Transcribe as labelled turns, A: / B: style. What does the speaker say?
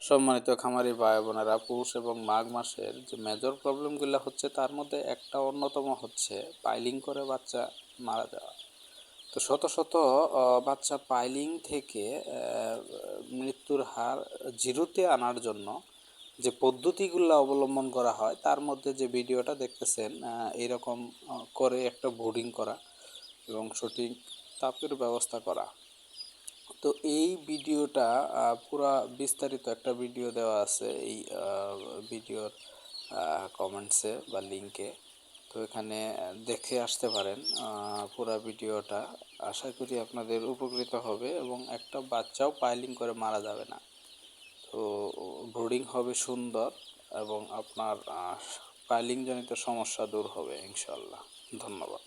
A: সম্মানিত খামারি ভাই বোনেরা, পৌষ এবং মাঘ মাসের যে মেজর প্রবলেমগুলো হচ্ছে তার মধ্যে একটা অন্যতম হচ্ছে পাইলিং করে বাচ্চা মারা যাওয়া। তো শত শত বাচ্চা পাইলিং থেকে মৃত্যুর হার জিরোতে আনার জন্য যে পদ্ধতিগুলো অবলম্বন করা হয় তার মধ্যে যে ভিডিওটা দেখতেছেন, এইরকম করে একটা বোর্ডিং করা এবং সঠিক তাপের ব্যবস্থা করা। তো এই ভিডিওটা পুরা বিস্তারিত একটা ভিডিও দেওয়া আছে এই ভিডিওর কমেন্টসে বা লিঙ্কে। তো এখানে দেখে আসতে পারেন পুরা ভিডিওটা। আশা করি আপনাদের উপকৃত হবে এবং একটা বাচ্চাও পাইলিং করে মারা যাবে না। তো ব্রুডিং হবে সুন্দর এবং আপনার পাইলিং জনিত সমস্যা দূর হবে ইনশাল্লাহ। ধন্যবাদ।